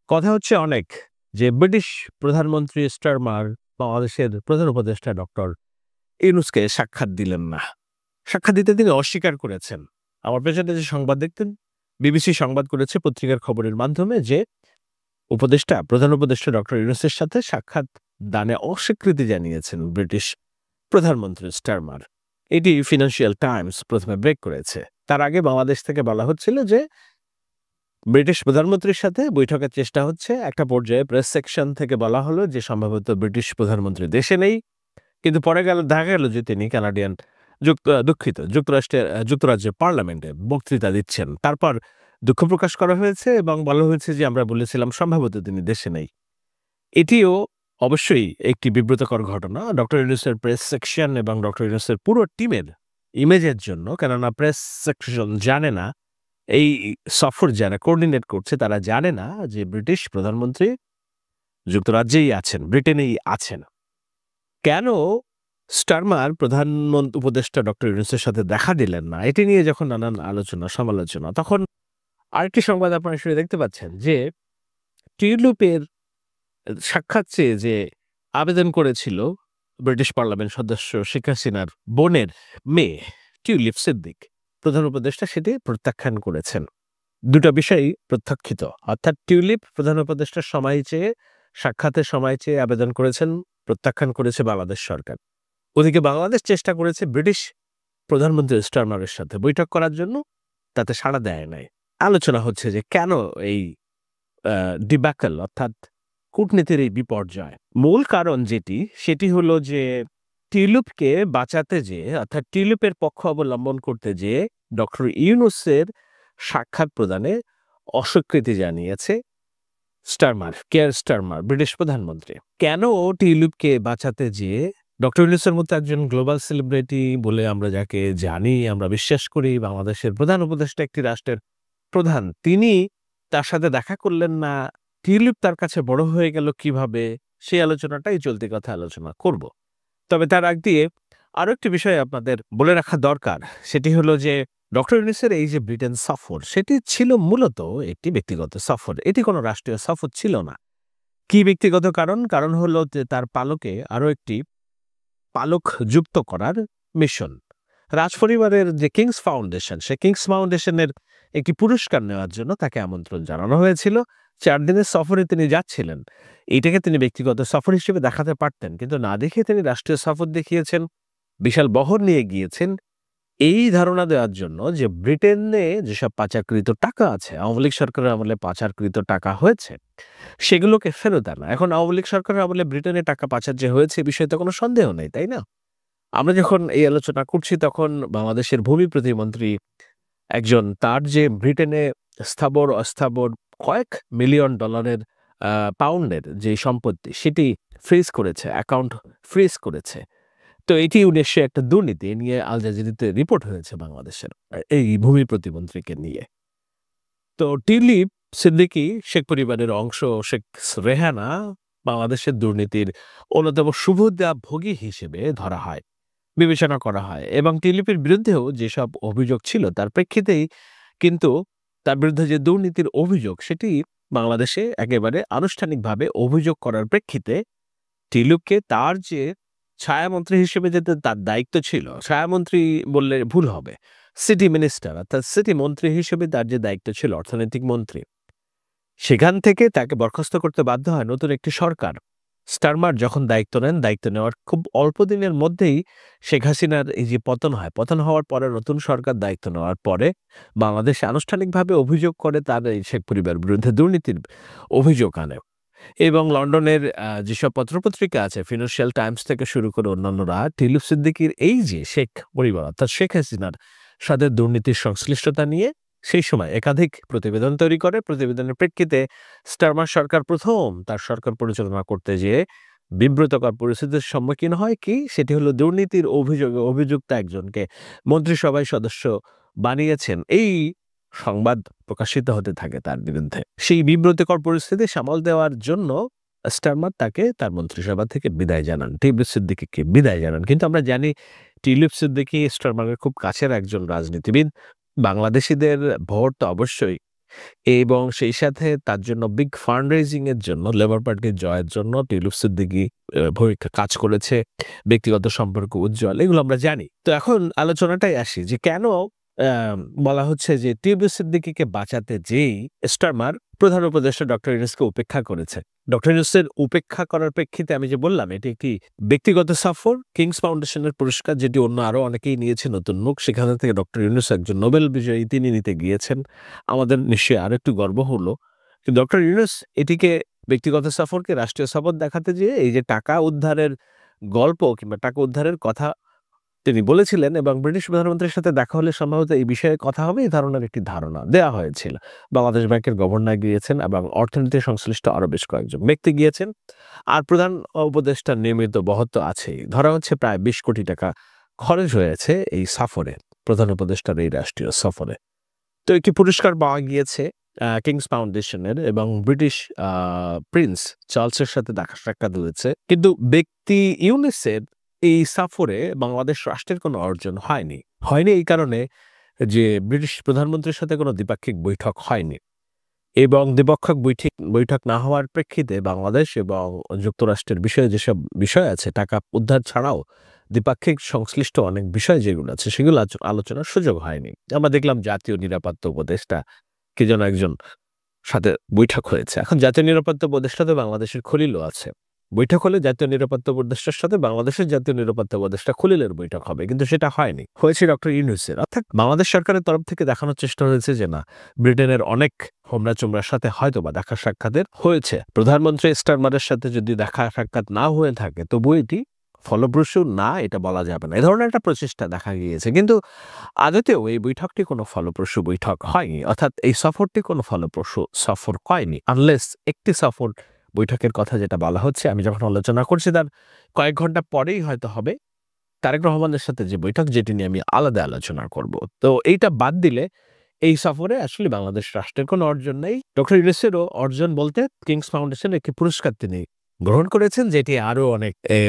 কথা হচ্ছে অনেক যে ব্রিটিশ প্রধানমন্ত্রী স্টারমার বাংলাদেশের প্রধান উপদেষ্টা ডক্টর ইউনূসকে সাক্ষাৎ দিলেন না। সাক্ষাৎ দিতে তিনি অস্বীকার করেছেন। আমার পেছনে যে সংবাদ দেখতেন, বিবিসি সংবাদ করেছে পত্রিকার খবরের মাধ্যমে যে প্রধান উপদেষ্টা ডক্টর ইউনূসের সাথে সাক্ষাৎ দানে অস্বীকৃতি জানিয়েছেন ব্রিটিশ প্রধানমন্ত্রী স্টারমার। এটি ফিনান্সিয়াল টাইমস প্রথমে ব্রেক করেছে। তার আগে বাংলাদেশ থেকে বলা হচ্ছিল যে ব্রিটিশ প্রধানমন্ত্রীর সাথে বৈঠকের চেষ্টা হচ্ছে। একটা পর্যায়ে প্রেস সেকশন থেকে বলা হলো যে সম্ভবত ব্রিটিশ প্রধানমন্ত্রী দেশে নেই, কিন্তু পরে দেখা গেল যে তিনি কানাডিয়ান যুক্তরাজ্যের পার্লামেন্টে বক্তৃতা দিচ্ছেন। তারপর দুঃখ প্রকাশ করা হয়েছে এবং বলা হয়েছে যে আমরা বলেছিলাম সম্ভবত তিনি দেশে নেই। এটিও অবশ্যই একটি বিব্রতকর ঘটনা ডক্টর ইউনূসের প্রেস সেকশন এবং ডক্টর ইউনূসের পুরো টিমের ইমেজের জন্য। কেননা প্রেস সেকশন জানে না, এই সফর যারা কোঅর্ডিনেট করছে তারা জানে না যে ব্রিটিশ প্রধানমন্ত্রী যুক্তরাজ্যেই আছেন, ব্রিটেনেই আছেন। কেন স্টারমার উপদেষ্টা ডক্টর ইউনূসের সাথে দেখা দিলেন না, এটি নিয়ে যখন নানান আলোচনা সমালোচনা, তখন আরেকটি সংবাদ আপনারা শুনে দেখতে পাচ্ছেন যে টিউলিপের সাক্ষাৎ চেয়ে যে আবেদন করেছিল ব্রিটিশ পার্লামেন্ট সদস্য শেখ হাসিনার বোনের মেয়ে টিউলিপ সিদ্দিক, প্রধান উপদেষ্টা সেটি প্রত্যাখ্যান করেছেন। দুটো বিষয়ই প্রত্যাখ্যিত। অর্থাৎ টিউলিপ প্রধান উপদেষ্টার সময় চেয়ে, সাক্ষাতের সময় চেয়ে আবেদন করেছেন, প্রত্যাখ্যান করেছে বাংলাদেশ সরকার। ওদিকে বাংলাদেশ চেষ্টা করেছে ব্রিটিশ প্রধানমন্ত্রী স্টারমারের সাথে বৈঠক করার জন্য, তাতে সাড়া দেয় নাই। আলোচনা হচ্ছে যে কেন এই ডিব্যাকল, অর্থাৎ কূটনীতির এই বিপর্যয়। মূল কারণ সেটি হলো যে টিউলিপকে বাঁচাতে যেয়ে, অর্থাৎ টিউলিপের পক্ষ অবলম্বন করতে যেয়ে ডক্টর ইউনূসের সাক্ষাৎ প্রদানে অস্বীকৃতি জানিয়েছে কেয়ার স্টারমার, ব্রিটিশ প্রধানমন্ত্রী। কেন টিউলিপকে বাঁচাতে যেয়ে ডক্টর ইউনূসের মতো একজন গ্লোবাল সেলিব্রিটি বলে আমরা যাকে জানি, আমরা বিশ্বাস করি, বাংলাদেশের প্রধান উপদেষ্টা, একটি রাষ্ট্রের প্রধান, তিনি তার সাথে দেখা করলেন না, টিউলিপ তার কাছে বড় হয়ে গেল কিভাবে, সেই আলোচনাটাই চলতি কথা আলোচনা করব। তবে তার আগ দিয়ে আরো একটি বিষয় আপনাদের বলে রাখা দরকার। সেটি হলো যে ডক্টর ইউনূসের এই যে ব্রিটেন সফর, সেটি ছিল মূলত একটি ব্যক্তিগত সফর। এটি কোনো রাষ্ট্রীয় সফর ছিল না। কি ব্যক্তিগত কারণ? কারণ হলো যে তার পালকে আরো একটি পালক যুক্ত করার মিশন। রাজপরিবারের যে কিংস ফাউন্ডেশন, সে কিংস ফাউন্ডেশনের একটি পুরস্কার নেওয়ার জন্য তাকে আমন্ত্রণ জানানো হয়েছিল। 4 দিনের সফরে তিনি যাচ্ছিলেন। এটাকে তিনি ব্যক্তিগত সফর হিসেবে দেখাতে পারতেন, কিন্তু না দেখে তিনি রাষ্ট্রীয় সফর দেখিয়েছেন, বিশাল বহর নিয়ে গিয়েছেন, এই ধারণা দেওয়ার জন্য যে ব্রিটেনে যেসব পাচারকৃত টাকা আছে, আওয়ামী লীগ সরকারের আমলে পাচারকৃত টাকা হয়েছে, সেগুলোকে ফেরত আনা। এখন আওয়ামী লীগ সরকারের আমলে ব্রিটেনে টাকা পাচার যে হয়েছে, এ বিষয়ে তো কোনো সন্দেহ নেই, তাই না? আমরা যখন এই আলোচনা করছি তখন বাংলাদেশের ভূমি প্রতিমন্ত্রী একজন, তার যে ব্রিটেনে স্থাবর অস্থাবর কয়েক মিলিয়ন ডলারের পাউন্ডের যে সম্পত্তি, সেটি ফ্রিজ করেছে, অ্যাকাউন্ট ফ্রিজ করেছে। তো এটি উদ্দেশ্যে একটা দুর্নীতি নিয়ে আল জাজিরাতে রিপোর্ট হয়েছে বাংলাদেশের এই ভূমি প্রতিমন্ত্রীকে নিয়ে। তো টিউলিপ সিদ্দিকী শেখ পরিবারের অংশ, শেখ রেহানা বাংলাদেশের দুর্নীতির অন্যতম সুবিধাভোগী হিসেবে ধরা হয়, বিবেচনা করা হয়, এবং টিউলিপের বিরুদ্ধেও যেসব অভিযোগ ছিল তার প্রেক্ষিতেই কিন্তু তার বিরুদ্ধে যে দুর্নীতির অভিযোগ, সেটি বাংলাদেশে একেবারে আনুষ্ঠানিকভাবে অভিযোগ করার প্রেক্ষিতে টিউলিপকে তার যে ছায়ামন্ত্রী হিসেবে যে তার দায়িত্ব ছিল, ছায়ামন্ত্রী বললে ভুল হবে, সিটি মিনিস্টার অর্থাৎ সিটি মন্ত্রী হিসেবে তার যে দায়িত্ব ছিল, অর্থনৈতিক মন্ত্রী, সেখান থেকে তাকে বরখাস্ত করতে বাধ্য হয় নতুন একটি সরকার। স্টারমার যখন দায়িত্ব নেন, দায়িত্ব নেওয়ার খুব অল্প দিনের মধ্যেই শেখ হাসিনার এই যে পতন হয়, পতন হওয়ার পরে নতুন সরকার দায়িত্ব নেওয়ার পরে বাংলাদেশে আনুষ্ঠানিকভাবে অভিযোগ করে তার এই শেখ পরিবারের বিরুদ্ধে দুর্নীতির অভিযোগ আনে। এবং লন্ডনের যেসব পত্রপত্রিকা আছে, ফিনান্সিয়াল টাইমস থেকে শুরু করে অন্যান্যরা টিউলিপ সিদ্দিকীর এই যে শেখ পরিবার অর্থাৎ শেখ হাসিনার সাথে দুর্নীতির সংশ্লিষ্টতা নিয়ে সেই সময় একাধিক প্রতিবেদন তৈরি করে। প্রতিবেদনের প্রেক্ষিতে স্টারমার সরকার প্রথম তার সরকার পরিচালনা করতে যেয়ে বিব্রতকর পরিস্থিতির সম্মুখীন হয়। কি? সেটি হলো দুর্নীতির অভিযোগে অভিযুক্ত একজনকে মন্ত্রিসভায় সদস্য বানিয়েছেন, এই সংবাদ প্রকাশিত হতে থাকে তার বিরুদ্ধে। সেই বিব্রতকর পরিস্থিতি সামাল দেওয়ার জন্য স্টারমার তাকে তার মন্ত্রিসভা থেকে বিদায় জানান, টিউলিপ সিদ্দিকীকে বিদায় জানান। কিন্তু আমরা জানি টিউলিপ সিদ্দিকী স্টারমারের খুব কাছের একজন রাজনীতিবিদ। বাংলাদেশিদের ভোট তো অবশ্যই এবং সেই সাথে তার জন্য বিগ ফান্ড রেজিং এর জন্য লেবার পার্টির জয়ের জন্য টিউলিপ সিদ্দিকী ভূমিকা কাজ করেছে। ব্যক্তিগত সম্পর্ক উজ্জ্বল, এগুলো আমরা জানি। তো এখন আলোচনাটায় আসি যে কেন বলা হচ্ছে যে টিউলিপ সিদ্দিকীকে বাঁচাতে যেই স্টারমার প্রধান উপদেষ্টা ডক্টর ইউনূসকে উপেক্ষা করেছে। ডক্টর ইউনূসের উপেক্ষা করার প্রেক্ষিতে আমি যে বললাম এটি একটি ব্যক্তিগত সফর, কিংস ফাউন্ডেশনের পুরস্কার যেটি অন্য আরো অনেকেই নিয়েছে, নতুন মুখ, সেখান থেকে ডক্টর ইউনূস একজন নোবেল বিজয়ী, তিনি নিতে গিয়েছেন। আমাদের নিশ্চয়ই আরো একটু গর্ব হলো। কিন্তু ডক্টর ইউনূস এটিকে ব্যক্তিগত সফরকে রাষ্ট্রীয় সফর দেখাতে যেয়ে এই যে টাকা উদ্ধারের গল্প কিংবা টাকা উদ্ধারের কথা তিনি বলেছিলেন এবং ব্রিটিশ প্রধানমন্ত্রীর সাথে দেখা হলে সম্ভবত এই বিষয়ে কথা হবে, এই ধরনের একটি ধারণা দেয়া হয়েছিল। বাংলাদেশ ব্যাংকের গভর্নর গিয়েছেন এবং অর্থনীতি সংশ্লিষ্ট আরো বেশ কয়েকজন ব্যক্তি গিয়েছেন। আর প্রধান উপদেষ্টার নিয়মিত বহর তো আছেই। ধরা হচ্ছে প্রায় ২০ কোটি টাকা খরচ হয়েছে এই সফরে, প্রধান উপদেষ্টার এই রাষ্ট্রীয় সফরে। তো একটি পুরস্কার পাওয়া গিয়েছে কিংস ফাউন্ডেশনের এবং ব্রিটিশ প্রিন্স চার্লসের সাথে দেখা সাক্ষাৎ হয়েছে। কিন্তু ব্যক্তি ইউনূসের এই সফরে বাংলাদেশ রাষ্ট্রের কোনো অর্জন হয়নি। এই কারণে যে ব্রিটিশ প্রধানমন্ত্রীর সাথে কোনো দ্বিপাক্ষিক বৈঠক হয়নি এবং দ্বিপক্ষিক বৈঠক না হওয়ার প্রেক্ষিতে বাংলাদেশ এবং যুক্তরাষ্ট্রের বিষয়ে যেসব বিষয় আছে, টাকা উদ্ধার ছাড়াও দ্বিপাক্ষিক সংশ্লিষ্ট অনেক বিষয় যেগুলো আছে সেগুলো আলোচনার সুযোগ হয়নি। আমরা দেখলাম জাতীয় নিরাপত্তা উপদেষ্টা কে যেন একজন সাথে বৈঠক হয়েছে। এখন জাতীয় নিরাপত্তা উপদেষ্টাতে বাংলাদেশের খলিলও আছে। বৈঠক হলে জাতীয় নিরাপত্তা উপদেষ্টার সাথে বাংলাদেশের জাতীয় নিরাপত্তা উপদেষ্টা খলিলের বৈঠক হবে, কিন্তু সেটা হয়নি, হয়েছে ডক্টর ইউনূসের। অর্থাৎ বাংলাদেশ সরকারের তরফ থেকে দেখানোর চেষ্টা হয়েছে যে না, ব্রিটেনের অনেক হোমরা চোমরার সাথে হয়তো বা দেখা সাক্ষাতের হয়েছে। প্রধানমন্ত্রী স্টারমারের সাথে যদি দেখা সাক্ষাৎ না হয়ে থাকে তবু এটি ফলপ্রসূ না, এটা বলা যাবে না। এ ধরনের একটা প্রচেষ্টা দেখা গিয়েছে, কিন্তু আদতেও এই বৈঠকটি কোনো ফলপ্রসূ বৈঠক হয়নি। অর্থাৎ এই সফরটি কোনো ফলপ্রসূ সফর হয়নি, আনলেস একটি সফর বৈঠকের কথা যেটা বলা হচ্ছে, আমি যখন আলোচনা করছি তার কয়েক ঘন্টা পরেই হয়তো হবে তারেক রহমানের সাথে যে বৈঠক, যেটি নিয়ে আমি আলাদা আলোচনা করব। তো এইটা বাদ দিলে এই সফরে আসলে বাংলাদেশ রাষ্ট্রের কোনো অর্জন নেই। ডক্টর ইউনূসেরও অর্জন বলতে কিংস ফাউন্ডেশনের একটি পুরস্কার তিনি গ্রহণ করেছেন, যেটি আরো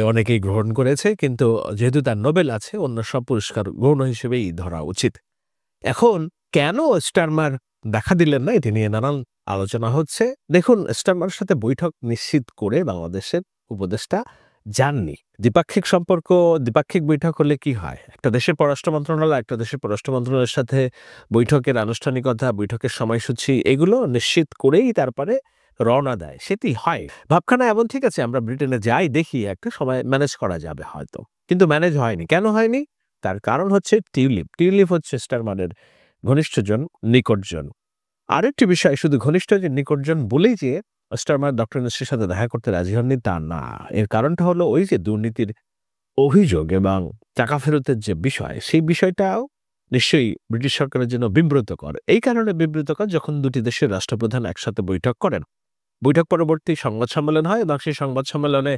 অনেকেই গ্রহণ করেছে, কিন্তু যেহেতু তার নোবেল আছে, অন্য সব পুরস্কার গৌণ হিসেবেই ধরা উচিত। এখন কেন স্টারমার দেখা দিলেন না, এটি নিয়ে নানান আলোচনা হচ্ছে। দেখুন, স্টারমারের সাথে বৈঠক নিশ্চিত করে বাংলাদেশের উপদেষ্টা যাননি। দ্বিপাক্ষিক বৈঠক হলে কি হয়, একটা দেশের পররাষ্ট্র মন্ত্রণালয় একটা দেশের পররাষ্ট্র মন্ত্রণালয়ের সাথে বৈঠকের আনুষ্ঠানিকতা, বৈঠকের সময়সূচি এগুলো নিশ্চিত করেই তারপরে রওনা দেয়, সেটি হয়। ভাবখানা এমন, ঠিক আছে আমরা ব্রিটেনে যাই, দেখি একটা সময় ম্যানেজ করা যাবে হয়তো, কিন্তু ম্যানেজ হয়নি। কেন হয়নি? তার কারণ হচ্ছে টিউলিপ হচ্ছে স্টারমারের ঘনিষ্ঠজন, নিকটজন। আরেকটি বিষয়, শুধু ঘনিষ্ঠজন নিকটজন বলেই যে স্টারমার ডক্টর ইউনূসের সাথে দেখা করতে রাজি হননি তা না। এর কারণটা হলো ওই যে দুর্নীতির অভিযোগ এবং টাকা ফেরতের যে বিষয়, সেই বিষয়টাও নিশ্চয়ই ব্রিটিশ সরকারের জন্য বিব্রতকর। এই কারণে বিব্রতকর যখন দুটি দেশের রাষ্ট্রপ্রধান একসাথে বৈঠক করেন, বৈঠক পরবর্তী সংবাদ সম্মেলন হয় এবং সেই সংবাদ সম্মেলনে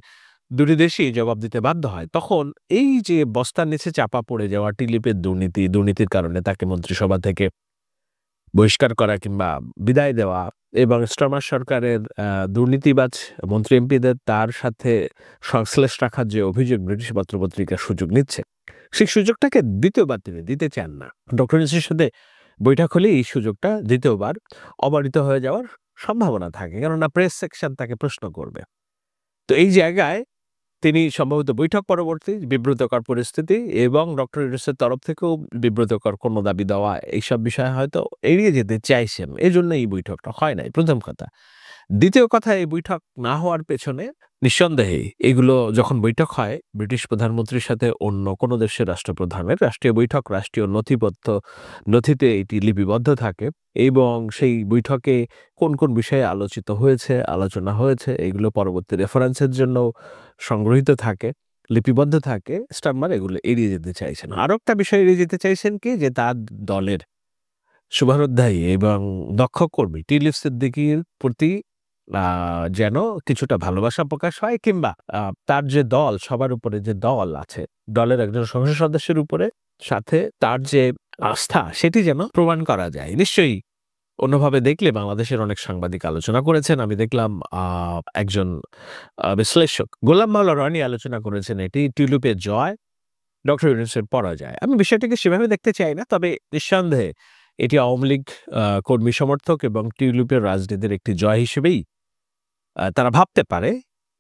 দুটি দেশই জবাব দিতে বাধ্য হয়, তখন এই যে বস্তার নিচে চাপা পড়ে যাওয়া টিউলিপের দুর্নীতির কারণে তাকে মন্ত্রিসভা থেকে বহিষ্কার করা কিংবা বিদায় দেওয়া এবং স্টারমার সরকারের দুর্নীতিবাজ মন্ত্রী এমপিদের তার সাথে সংশ্লেষ রাখার যে অভিযোগ ব্রিটিশ পত্রপত্রিকা সুযোগ নিচ্ছে, সেই সুযোগটাকে দ্বিতীয়বার তিনি দিতে চান না। ডক্টর ইউনূসের সাথে বৈঠক হলে এই সুযোগটা দ্বিতীয়বার অবারিত হয়ে যাওয়ার সম্ভাবনা থাকে, কেননা প্রেস সেকশন তাকে প্রশ্ন করবে। তো এই জায়গায় তিনি সম্ভবত বৈঠক পরবর্তী বিব্রতকর পরিস্থিতি এবং ডক্টর ইউনূসের তরফ থেকেও বিব্রতকর কোনো দাবি দেওয়া, এইসব বিষয় হয়তো এড়িয়ে যেতে চাইছেন, এজন্য এই বৈঠকটা হয় নাই, প্রথম কথা। দ্বিতীয় কথা, এই বৈঠক না হওয়ার পেছনে নিঃসন্দেহে এগুলো যখন বৈঠক হয় ব্রিটিশ প্রধানমন্ত্রীর সাথে অন্য কোনো দেশের রাষ্ট্রপ্রধানের, রাষ্ট্রীয় বৈঠক রাষ্ট্রীয় নথিতে এটি লিপিবদ্ধ থাকে এবং সেই বৈঠকে কোন কোন বিষয়ে আলোচনা হয়েছে এগুলো পরবর্তী রেফারেন্সের জন্য সংগৃহীত থাকে, লিপিবদ্ধ থাকে। স্টারমার এগুলো এড়িয়ে যেতে চাইছেন। আরো একটা বিষয় এড়িয়ে যেতে চাইছেন কি, যে তার দলের শুভানুধ্যায়ী এবং দক্ষ কর্মী টিউলিপ সিদ্দিকীর প্রতি যেন কিছুটা ভালোবাসা প্রকাশ হয়, কিংবা তার যে দল, সবার উপরে যে দল আছে, দলের একজন সংসদ সদস্যের উপরে সাথে তার যে আস্থা, সেটি যেন প্রমাণ করা যায়। নিশ্চয়ই অন্যভাবে দেখলে বাংলাদেশের অনেক সাংবাদিক আলোচনা করেছেন। আমি দেখলাম একজন বিশ্লেষক গোলাম মাওলা রনি আলোচনা করেছেন এটি টিউলিপের জয়, ডক্টর ইউনূসের পরাজয়। আমি বিষয়টাকে সেভাবে দেখতে চাই না, তবে নিঃসন্দেহে এটি আওয়ামী লীগ কর্মী সমর্থক এবং টিউলিপের রাজনীতির একটি জয় হিসেবেই তারা ভাবতে পারে।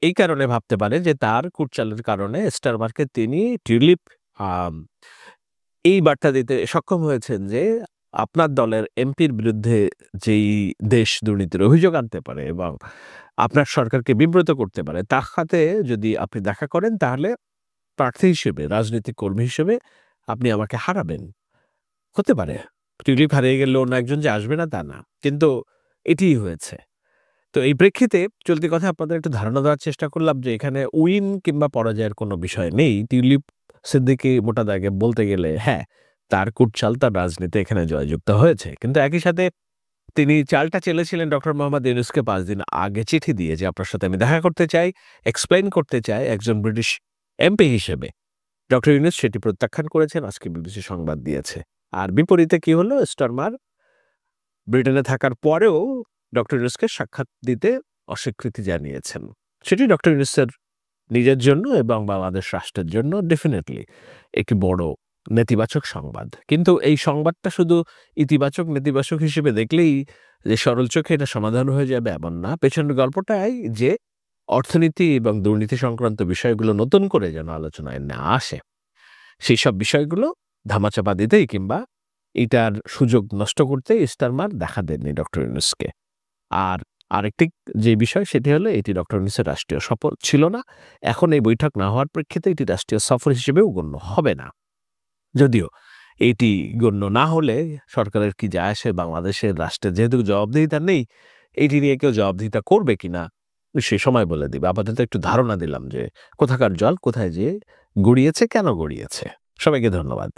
এই কারণে ভাবতে পারে যে তার কুটচালের কারণে স্টারমারকে তিনি টিউলিপ আম এই বার্তা দিতে সক্ষম হয়েছেন যে আপনার দলের এমপির বিরুদ্ধে যেই দেশ দুর্নীতির অভিযোগ আনতে পারে এবং আপনার সরকারকে বিব্রত করতে পারে, তার সাথে যদি আপনি দেখা করেন তাহলে প্রার্থী হিসেবে, রাজনৈতিক কর্মী হিসেবে আপনি আমাকে হারাবেন। হতে পারে। টিউলিপ হারিয়ে গেলে অন্য একজন যে আসবে না তা না। কিন্তু এটিই হয়েছে। তো এই প্রেক্ষিতে চলতি কথায় আপনাদের একটু ধারণা দেওয়ার চেষ্টা করলাম যে এখানে উইন কিংবা পরাজয়ের কোনো বিষয় নেই। টিউলিপ সিদ্দিকী মোটা দাগে বলতে গেলে হ্যাঁ, তার কুটচাল, তার রাজনীতি এখানে জয়যুক্ত হয়েছে। কিন্তু একই সাথে তিনি চালটা চেলেছিলেন ডক্টর মোহাম্মদ ইউনূসকে ৫ দিন আগে চিঠি দিয়ে যে আপনার সাথে আমি দেখা করতে চাই, এক্সপ্লেইন করতে চাই একজন ব্রিটিশ এমপি হিসেবে। ডক্টর ইউনূস সেটি প্রত্যাখ্যান করেছেন, আজকে বিবিসি সংবাদ দিয়েছে। আর বিপরীতে কি হলো? স্টারমার ব্রিটেনে থাকার পরেও ডক্টর ইউনূসকে সাক্ষাৎ দিতে অস্বীকৃতি জানিয়েছেন। সেটি ডক্টর ইউনূসের নিজের জন্য এবং বাংলাদেশ রাষ্ট্রের জন্য ডেফিনিটলি একটি বড় নেতিবাচক সংবাদ। কিন্তু এই সংবাদটা শুধু ইতিবাচক নেতিবাচক হিসেবে দেখলেই যে সরল চোখে এটা সমাধান হয়ে যাবে এমন না। পেছনের গল্পটাই যে অর্থনীতি এবং দুর্নীতি সংক্রান্ত বিষয়গুলো নতুন করে যেন আলোচনায় না আসে। সেই সব বিষয়গুলো ধামাচাপা দিতেই কিংবা এটার সুযোগ নষ্ট করতেই স্টারমার দেখা দেননি ডক্টর ইউনূসকে। আর আরেকটি যে বিষয় সেটি হলো এটি ডক্টর ইউনূসের রাষ্ট্রীয় সফর ছিল না। এখন এই বৈঠক না হওয়ার প্রেক্ষিতে এটি রাষ্ট্রীয় সফর হিসেবেও গণ্য হবে না। যদিও এটি গণ্য না হলে সরকারের কি যায় আসে, বাংলাদেশের রাষ্ট্রের যেহেতু জবাবদিহিতা নেই, এটি নিয়ে কেউ জবাবদিহিতা করবে কিনা সে সময় বলে দিবে। আপাতত একটু ধারণা দিলাম যে কোথাকার জল কোথায় যেয়ে গড়িয়েছে, কেন গড়িয়েছে। সবাইকে ধন্যবাদ।